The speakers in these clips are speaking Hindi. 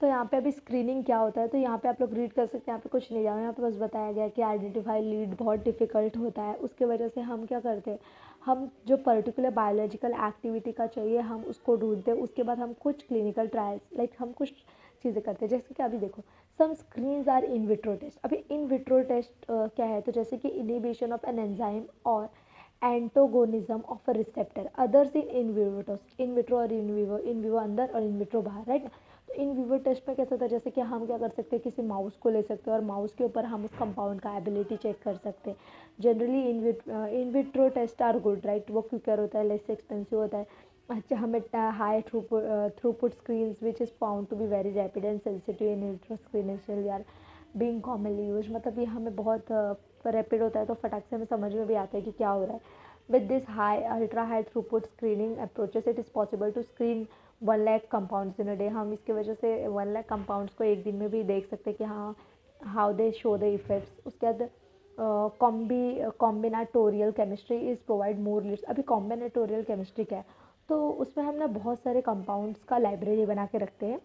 तो यहाँ पे अभी स्क्रीनिंग क्या होता है, तो यहाँ पे आप लोग रीड कर सकते हैं, यहाँ पे कुछ नहीं जाओ, यहाँ पे बस बताया गया कि आइडेंटिफाई लीड बहुत डिफ़िकल्ट होता है, उसके वजह से हम क्या करते हैं, हम जो पर्टिकुलर बायोलॉजिकल एक्टिविटी का चाहिए हम उसको ढूंढते हैं, उसके बाद हम कुछ क्लिनिकल ट्रायल्स लाइक हम कुछ चीज़ें करते हैं। जैसे कि अभी देखो some screens are in vitro test. अभी इन विट्रो टेस्ट क्या है, तो जैसे कि इनिबिशन ऑफ एन एंजाइम और antagonism of a receptor others in vivo test. In vitro और इन विवो अंदर और इन विट्रो बाहर, राइट। तो इन विवो टेस्ट में कैसा होता है, जैसे कि हम क्या कर सकते हैं, किसी माउस को ले सकते हैं और माउस के ऊपर हम उस कंपाउंड का एबिलिटी चेक कर सकते हैं। Generally in vitro test are good, right, वो क्विकर होता है, लेस एक्सपेंसिव होता है। अच्छा, हमें high throughput screens which is found to be very rapid and sensitive in vitro screen यार बीइंग कॉमनली यूज, मतलब ये हमें बहुत रैपिड होता है तो फटाक से हमें समझ में भी आता है कि क्या हो रहा है। With this high ultra high throughput screening approaches it is possible to screen 1 lakh compounds in a day. हम इसकी वजह से 1 लाख कंपाउंड्स को एक दिन में भी देख सकते हैं कि हाँ how they show the effects. उसके बाद combinatorial chemistry is provide more list. अभी कॉम्बिनाटोरियल केमिस्ट्री क्या है, तो उसमें हम ना बहुत सारे कंपाउंड्स का लाइब्रेरी बना के रखते हैं,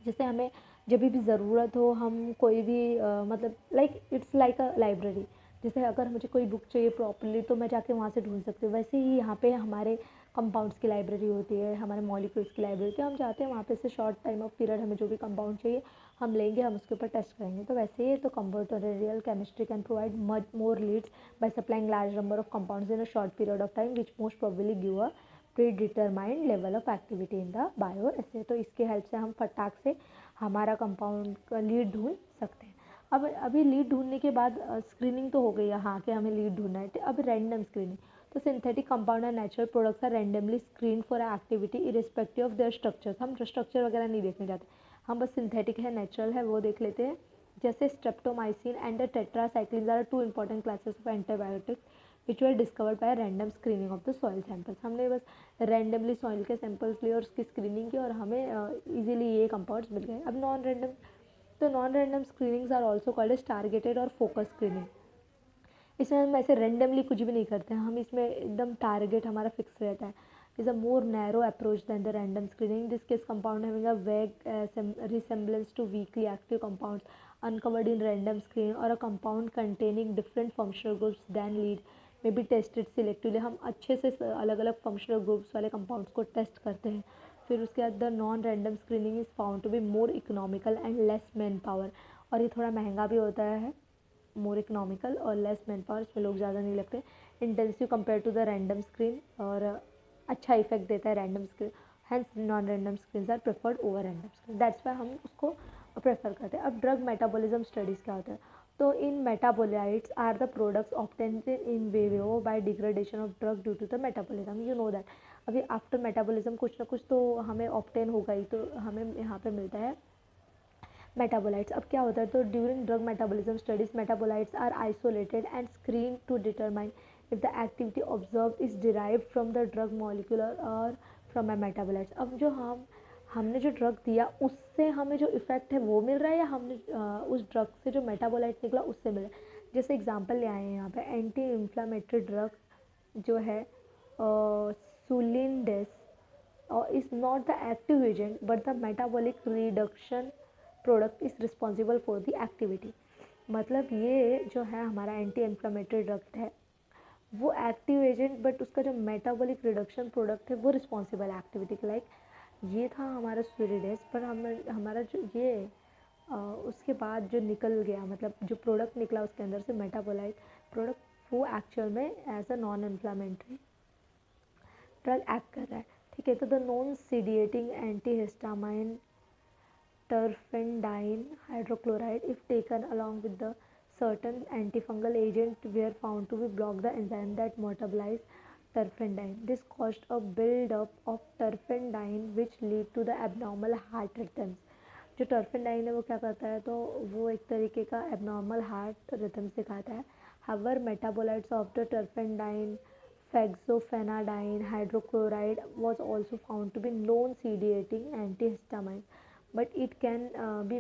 जिससे हमें जब भी ज़रूरत हो हम कोई भी मतलब like it's like a library. जैसे अगर मुझे कोई बुक चाहिए प्रॉपरली तो मैं जाके वहाँ से ढूंढ सकती हूँ, वैसे ही यहाँ पे हमारे कंपाउंड्स की लाइब्रेरी होती है, हमारे मॉलिक्यूल्स की लाइब्रेरी होती है। हम चाहते हैं वहाँ पे से शॉर्ट टाइम ऑफ पीरियड हमें जो भी कंपाउंड चाहिए हम लेंगे, हम उसके ऊपर टेस्ट करेंगे। तो वैसे ही तो combinatorial chemistry can provide much more leads by supplying large number of compounds in a short period of time which most probably give a predetermined level of activity in the bioassay. तो इसके हेल्प से हम फटाक से हमारा कंपाउंड का लीड ढूंढ सकते हैं। अब अभी लीड ढूंढने के बाद स्क्रीनिंग तो हो गई है, हाँ कि हमें लीड ढूंढना है। तो अब रैंडम स्क्रीनिंग, तो synthetic compound and natural products are randomly screen for activity irrespective of their structures. हम स्ट्रक्चर वगैरह नहीं देखने जाते, हम बस सिंथेटिक है नेचुरल है वो देख लेते हैं। जैसे streptomycin and tetracycline are two important classes of antibiotics which were discovered by random screening of the soil samples. हमने बस रैंडमली सॉइल के सैंपल्स लिए और उसकी स्क्रीनिंग की और हमें इजीली ये कंपाउंड्स मिल गए। अब नॉन रैंडम, तो non random screenings are also called as targeted और फोकस स्क्रीनिंग। इसमें हम ऐसे रैंडमली कुछ भी नहीं करते हैं, हम इसमें एकदम टारगेट हमारा फिक्स रहता है। Is a more narrow approach than the random screening. This case compound having a vague resemblance to weakly active compounds uncovered in random screen or a compound containing different functional groups than lead may be tested selectively। हम अच्छे से अलग अलग फंक्शनल ग्रुप्स वाले कंपाउंड्स को टेस्ट करते हैं। फिर उसके बाद the non random screening is found to be more economical and less manpower. और ये थोड़ा महंगा भी होता है, मोर इकोनॉमिकल और लेस मैन पावर, इसमें लोग ज़्यादा नहीं लगते। Intensive compare to the random screen और अच्छा इफेक्ट देता है random screen. Hence non random screen are preferred over random screen, that's why हम उसको प्रेफर करते हैं। अब ड्रग मेटाबॉलिज्म स्टडीज़ क्या होता है, तो इन metabolites are the products obtained in vivo by degradation of drug due to the metabolism, you know that. अभी आफ्टर मेटाबॉलिज्म कुछ ना कुछ तो हमें ऑब्टेन होगा ही, तो हमें यहाँ पे मिलता है मेटाबोलाइट्स। अब क्या होता है, तो during drug metabolism studies metabolites are isolated and screen to determine if the activity observe is derived from the drug molecular और फ्रॉम अ मेटाबोलाइट्स। अब जो हमने जो ड्रग दिया उससे हमें जो इफेक्ट है वो मिल रहा है या हमने उस ड्रग से जो मेटाबोलाइट निकला उससे मिल रहा है। जैसे एग्जांपल ले आए हैं यहाँ पे, एंटी इन्फ्लामेटरी ड्रग जो है सुलिनडेस is not the active agent but the metabolic reduction product is responsible for the activity। मतलब ये जो है हमारा एंटी इन्फ्लामेटरी ड्रग है वो एक्टिव एजेंट बट उसका जो मेटाबॉलिक रिडक्शन प्रोडक्ट है वो रिस्पॉन्सिबल एक्टिविटी के। लाइक ये था हमारा स्यूरिडेस पर हमारा जो ये उसके बाद जो निकल गया मतलब जो प्रोडक्ट निकला उसके अंदर से मेटाबोलाइट प्रोडक्ट वो एक्चुअल में as a non inflammatory drug act कर रहा है। ठीक है, तो the non sedating antihistamine terfenadine hydrochloride if taken along with the certain antifungal agent were found to be block the enzyme that metabolize terfenadine. This caused a build-up of terfenadine which lead to the abnormal heart rhythms। जो टर्फेंडाइन है वो क्या करता है, तो वो एक तरीके का एबनॉर्मल हार्ट रिथम सिखाता है। However metabolites of the terfenadine fexofenadine hydrochloride was also found to be non-sedating antihistamine, but it can be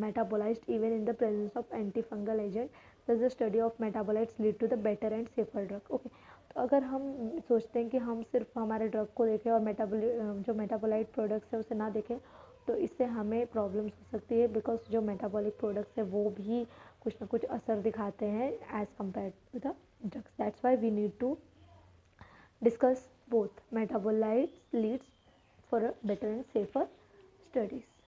metabolized even in the presence of antifungal agent। Thus the study of metabolites lead to the better and safer drug। Okay, तो अगर हम सोचते हैं कि हम सिर्फ हमारे ड्रग को देखें और जो मेटाबोलाइट प्रोडक्ट्स है उसे ना देखें तो इससे हमें प्रॉब्लम्स हो सकती है, बिकॉज जो मेटाबॉलिक प्रोडक्ट्स है वो भी कुछ ना कुछ असर दिखाते हैं as compare to the drugs. That's why we need to discuss both metabolites leads for a better and safer studies.